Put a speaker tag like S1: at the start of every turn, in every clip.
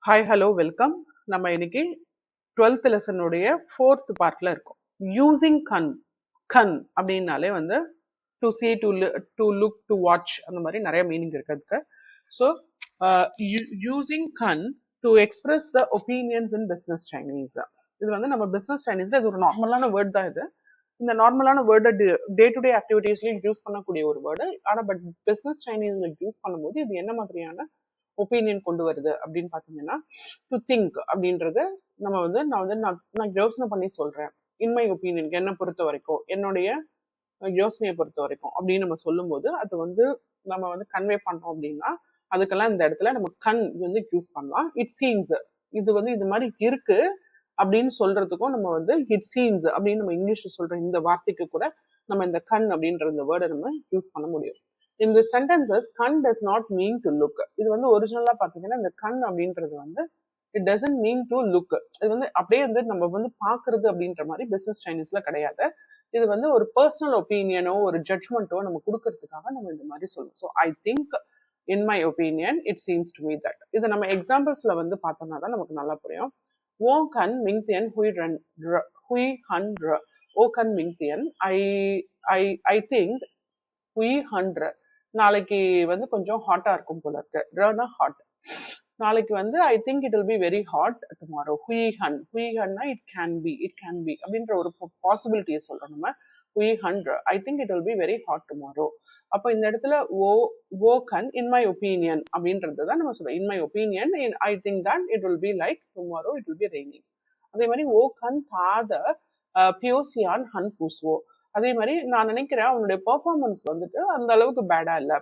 S1: Hi hello welcome. நம்ம இன்னைக்கு 12th லெசனுடைய 4th பார்ட்ல இருக்கோம். யூசிங் கண் கண் அப்படின்னாலே வந்து to see to look to watch அந்த மாதிரி நிறைய மீனிங் இருக்கு அதுக்கு. ஸோ யூசிங் கண் to express the opinions in business Chinese. இது வந்து நம்ம பிஸ்னஸ் சைனீஸ்ல இது ஒரு நார்மலான வேர்ட் தான். இது இந்த நார்மலான வேர்டை டே டு டே ஆக்டிவிட்டீஸ்லயும் யூஸ் பண்ணக்கூடிய ஒரு வேர்டு. ஆனால் பட் பிஸ்னஸ் சைனீஸ்ல யூஸ் பண்ணும்போது இது என்ன மாதிரியான ஒப்பீனியன் கொண்டு வருது அப்படின்னு பாத்தீங்கன்னா, டு திங்க் அப்படின்றது நம்ம வந்து நான் யோசனை பண்ணி சொல்றேன். இன்மை ஒப்பீனியன் என்னை பொறுத்த வரைக்கும், என்னுடைய யோசனையை பொறுத்த வரைக்கும் அப்படின்னு நம்ம சொல்லும்போது அது வந்து நம்ம வந்து கன்வே பண்ணோம் அப்படின்னா அதுக்கெல்லாம் இந்த இடத்துல நம்ம கண் வந்து யூஸ் பண்ணலாம். இட் சீம்ஸ், இது வந்து இது மாதிரி இருக்கு அப்படின்னு சொல்றதுக்கும் நம்ம வந்து இட் சீம்ஸ் அப்படின்னு நம்ம இங்கிலீஷ்ல சொல்ற இந்த வார்த்தைக்கு கூட நம்ம இந்த கண் அப்படின்ற இந்த வேர்டை நம்ம யூஸ் பண்ண முடியும். இந்த சென்டென்சஸ் கண் does not mean to look. இது வந்து ஒரிஜினலா பாத்தீங்கன்னா இந்த கண் அப்படின்றது வந்து it doesn't mean to look. இது வந்து அப்படியே வந்து நம்ம வந்து பாக்குறது அப்படின்ற மாதிரி பிசினஸ் சைனீஸ்ல கிடையாது. இது வந்து ஒரு பர்சனல் ஒப்பீனியனோ ஒரு ஜட்ஜ்மெண்ட்டோ நம்ம கொடுக்கறதுக்காக நம்ம இந்த மாதிரி சொல்லுவோம். So I think in my opinion it seems to me that. இதை நம்ம எக்ஸாம்பிள்ஸ்ல வந்து பார்த்தோம்னா தான் நமக்கு நல்லா புரியும். ஓ கண் மிங்தியன் ஹுய் ஹன் ஓ கண் மிங்தியன் ஐ ஐ ஐ திங்க் ஹுய் ஹன் நாளைக்கு வந்து கொஞ்சம் ஹாட்டா இருக்கும் போல இருக்கு. ரனா ஹாட். நாளைக்கு வந்து I think it will be very hot tomorrow. ஹுய்ஹன்னா இட் கேன் பி அப்படின்ற ஒரு பாசிபிலிட்டியை சொல்றோம் நம்ம. ஹுய்ஹன் I think it will be very hot tomorrow. அப்போ இந்த இடத்துல ஓ கன் இன் மை ஒப்பீனியன் அப்படின்றது தான் நம்ம சொல்றோம். இன் my opinion I think that it will be like tomorrow it will B raining. அதே மாதிரி ஓ கன் தாத பியோசியான் ஹன் பூஸ்வோ. அதே மாதிரி நான் நினைக்கிறேன் அவனுடைய பெர்ஃபார்மன்ஸ் வந்துட்டு அந்த அளவுக்கு பேடா இல்ல.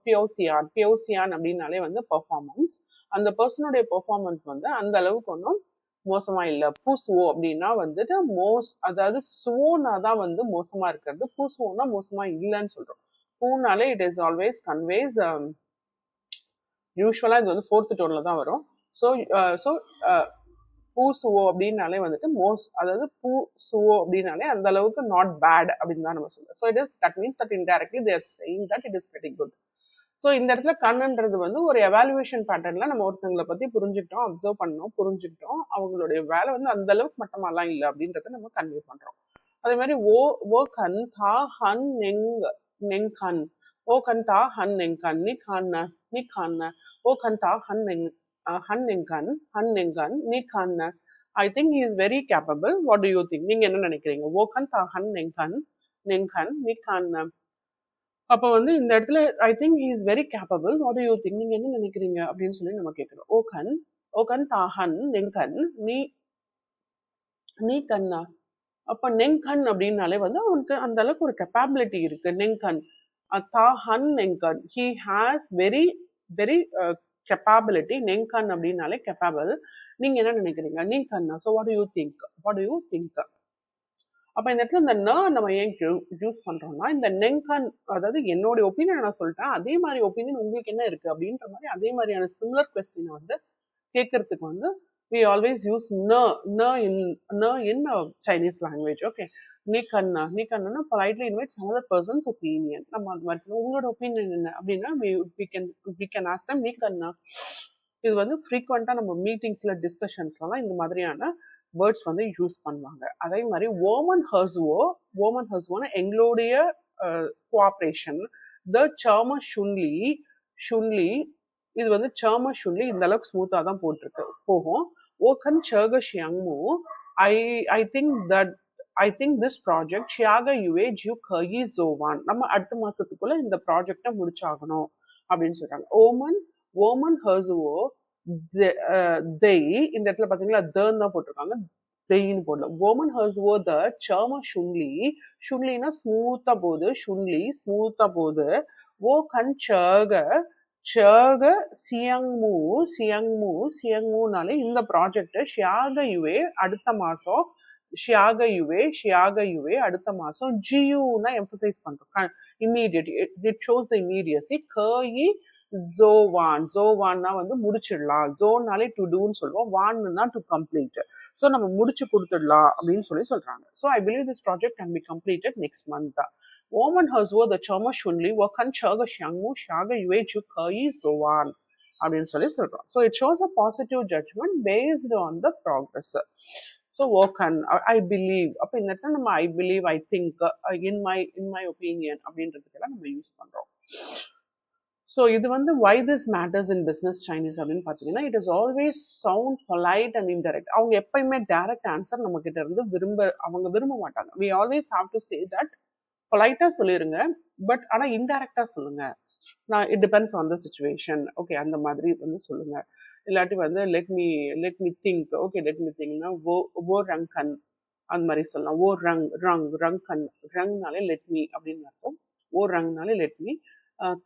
S1: பியோசியான் அப்படின்னாலே வந்து பெர்ஃபார்மன்ஸ். அந்த பர்சனுடைய பெர்ஃபார்மன்ஸ் வந்து அந்த அளவுக்கு ஒன்றும் மோசமா இல்ல. பூசுவோ அப்படின்னா வந்துட்டு அதாவது சுவோனா தான் வந்து மோசமா இருக்கிறது. பூசுவோன்னா மோசமா இல்லைன்னு சொல்றோம். பூனாலே இட் இஸ் ஆல்வேஸ் கன்வேஸ், யூஸ்வலா இது வந்து 4th டோன்ல தான் வரும். ஸோ பூசுவோ அப்படின்னாலே வந்துட்டு அதாவது பூசுவோ அப்படின்னாலே அந்த அளவுக்கு நாட் பேட் அப்படின்னு தான் நம்ம சொல்றோம். So it is that means that indirectly they're saying that it is very good. So இந்த இடத்துல கண்ணுன்றது வந்து ஒரு எவாலுவேஷன் பேட்டர்ன்ல நம்ம ஒருத்தங்களை பத்தி புரிஞ்சுக்கிட்டோம், அப்சர்வ் பண்ணோம், புரிஞ்சுக்கிட்டோம், அவங்களுடைய வேலை வந்து அந்த அளவுக்கு மட்டமாலாம் இல்லை அப்படின்றத நம்ம கன்வே பண்றோம். அதே மாதிரி ஓ கண் தா ஹன் நெங் கண் ஓ கண் தா ஹன் நெங் கண் நீ காண்ண ஓ கண் தா ஹன் நெங்கன் நீ காண்ண. I think he is very capable. What do you think? நீங்க என்ன நினைக்கிறீங்க? ஓ கண் தா ஹன் நெங்கன் நீ காண்ண. அப்போ வந்து இந்த இடத்துல ஐ think he is very capable. What do you think? நீங்க என்ன நினைக்கிறீங்க அப்படின்னு சொல்லி நம்ம கேட்கிறோம். ஓ கண் தா ஹன் நெங்கன் நீ கண்ணா. அப்ப நெங்கன் அப்படின்னாலே வந்து அவனுக்கு அந்த அளவுக்கு ஒரு கெப்பாபிலிட்டி இருக்கு. நெங்கன் தா ஹன் நெங்கன், he has very very capability. நெங்கன் அப்படின்னாலே கெப்பாபிள். நீங்க என்ன நினைக்கிறீங்க? நீங்கண்ணா. So what you think? அப்ப இந்த இடத்துல இந்த நம்ம ஏன் யூஸ் பண்றோம்னா இந்த நெங்கன், அதாவது என்னோட ஒப்பீனியன் நான் சொல்லிட்டேன், அதே மாதிரி ஒப்பீனியன் உங்களுக்கு என்ன இருக்கு அப்படின்ற மாதிரி அதே மாதிரியான சிமிலர் கொஸ்டினை வந்து கேட்கறதுக்கு வந்து we always use in Chinese language. Okay, நீ கண்ணா politely invites another person's opinion. நம்ம அந்த மாதிரி சொல்லுவோம். உங்களோட ஒப்பீனியன் என்ன அப்படின்னா we can ask them நீ கண்ணா. இது வந்து ஃப்ரீக்வெண்டா நம்ம மீட்டிங்ஸ்ல டிஸ்கஷன்ஸ்லாம் இந்த மாதிரியான வேர்ட்ஸ் வந்து யூஸ் பண்ணுவாங்க. அதே மாதிரி ஓமன் ஹர்ஸ்வோன்னு எங்களுடைய கோஆப்ரேஷன் த சாம ஷுன்லி இது வந்து சாம ஷுன்லி இந்த அளவுக்கு ஸ்மூத்தா தான் போகும். ஓகன் சர்க ஷியாங்மு ஐ திங்க் திஸ் ப்ராஜெக்ட் ஷியாக யுவே ஜியூ கயி ஜோவான். நம்ம அடுத்த மாசத்துக்குள்ள இந்த ப்ராஜெக்டை முடிச்சாகணும் அப்படின்னு சொல்றாங்க. ஓமன் ஹர்சுவோ தெய், இந்த இடத்துல பாத்தீங்களா தேன் தான் போட்டிருக்காங்க, தெய்ன்னு போடல. ஓமன் ஹர்சுவோ த சாம ஷுன்லினா ஸ்மூத்தா போகுது, ஸ்மூத்தா போகுது. ஓ கண் சர்க சியங்மூனாலே இந்த ப்ராஜெக்ட் ஷியாக யுவே அடுத்த மாசம் அடுத்த மாசம் ஜியூனா எம்பசைஸ் பண்றோம். Immediate, it shows the immediacy. கயி ஜோவான்னா வந்து முடிச்சிடலாம். ஜோனாலே டு டூன்னு சொல்லுவோம், வான்னா டு கம்ப்ளீட். ஸோ நம்ம முடிச்சு கொடுத்துடலாம் அப்படின்னு சொல்றாங்க. So I believe this project can be completed next month. ஓமன் ஹர்ஸ்வோ த சாம ஷுன்லி ஓ கண் சர்க ஷியாங்மூ ஷியாக யுவே ஜு கயி ஜோவான். அப்படின்னு சொல்லி சொல்றோம். So it shows a positive judgement based on the progress. So ஓகன் ஐ பிலீவ், அப்போ இந்த இடத்துல நம்ம I believe, I think, in my opinion அப்படின்றதுக்கெல்லாம் நம்ம யூஸ் பண்றோம். ஸோ இது வந்து why this matters in business Chinese அப்படின்னு பார்த்தீங்கன்னா, it is always sound polite and indirect. அவங்க எப்பயுமே டைரக்ட் ஆன்சர் நம்ம கிட்ட இருந்து அவங்க விரும்ப மாட்டாங்க. we always have to say that பொலைட்டா சொல்லிருங்க, பட் ஆனா இன்டைரக்டா சொல்லுங்க. நான் it depends on the situation, okay அந்த மாதிரி வந்து சொல்லுங்க. இல்லாட்டி வந்து let me think, okay let me திங்க்னா ஓ ரங் கன் அந்த மாதிரி சொல்லலாம். ஓ ரங் ரங் ரங் கன், ரங்னாலே லெட் மீ அப்படின்னு இருக்கும், ஓ ரங்னாலே லெட் மீ,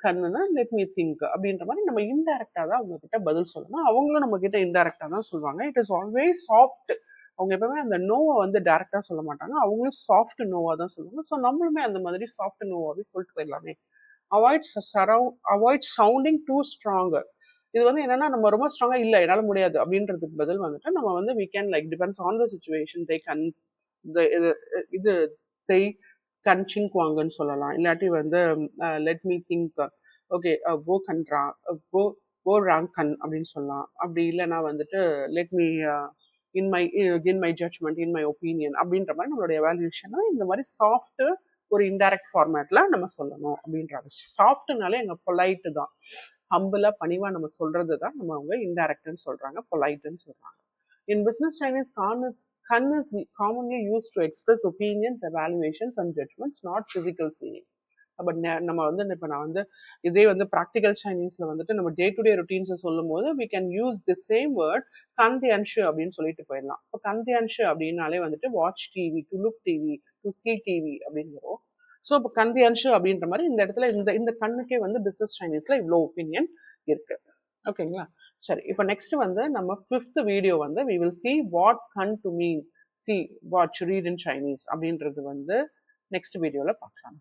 S1: கண்ணுனா லெட் மீ திங்க் அப்படின்ற மாதிரி நம்ம இன்டைரக்டா தான் அவங்க கிட்ட பதில் சொல்லணும். அவங்களும் நம்ம கிட்ட இன்டைரக்டா தான் சொல்லுவாங்க. It is always soft. அவங்க எப்பவுமே அந்த நோவை வந்து டைரக்டா சொல்ல மாட்டாங்க, அவங்களும் சாஃப்ட் நோவா தான் சொல்லுவாங்க. ஸோ நம்மளுமே அந்த மாதிரி சாஃப்ட் நோவாவே சொல்லிட்டு போயிடலாமே. Avoid sounding too strong. இது வந்து என்னன்னா, நம்ம ரொம்ப ஸ்ட்ராங்கா இல்ல என்னால முடியாது அப்படின்றதுக்கு பதில் வந்துட்டு நம்ம வந்து we can like depends on the situation, they can இது they கன் சிங்க்வாங்கன்னு சொல்லலாம். இல்லாட்டி வந்து லெட் மீ திங்க், ஓகே ஓ கன்ரா, ஓ ஓ ராங் கன் அப்படின்னு சொல்லலாம். அப்படி இல்லைன்னா வந்துட்டு let me in my judgement, in my opinion அப்படின்ற மாதிரி நம்மளுடைய எவாலுவேஷனை இந்த மாதிரி சாஃப்ட் ஒரு இன்டைரக்ட் ஃபார்மேட்ல நம்ம சொல்லணும் அப்படின்றாங்க. சாஃப்ட்னாலே எங்க பொலைட்டு தான், ஹம்பிளா பணிவா நம்ம சொல்றது தான் நம்ம அவங்க இன்டைரக்ட்னு சொல்றாங்க, பொலைட்டுன்னு சொல்றாங்க. In business Chinese, kan is commonly used to express opinions, evaluations and judgments, not physical seeing. But நம்ம வந்து இப்போ நான் வந்து இதே வந்து ப்ராக்டிக்கல் சைனீஸ்ல வந்துட்டு நம்ம டே டு டே ரொட்டீன்ஸை சொல்லும் போது we can use the same word கந்தியன்ஷு அப்படின்னு சொல்லிட்டு போயிடலாம். இப்போ கந்தியன்ஷு அப்படின்னாலே வந்துட்டு watch TV, to look TV, to C TV அப்படிங்கிறோம். ஸோ இப்போ கந்தியன்ஷு அப்படின்ற மாதிரி இந்த இடத்துல இந்த கண்ணுக்கே வந்து பிசினஸ் சைனீஸ்ல இவ்வளோ ஒப்பீனியன் இருக்கு. ஓகேங்களா? சரி, இப்போ நெக்ஸ்ட் வந்து நம்ம 5th வீடியோ வந்து we will see what can to mean, see, watch, read in Chinese அப்படின்றது வந்து நெக்ஸ்ட் வீடியோல பார்க்கலாம்.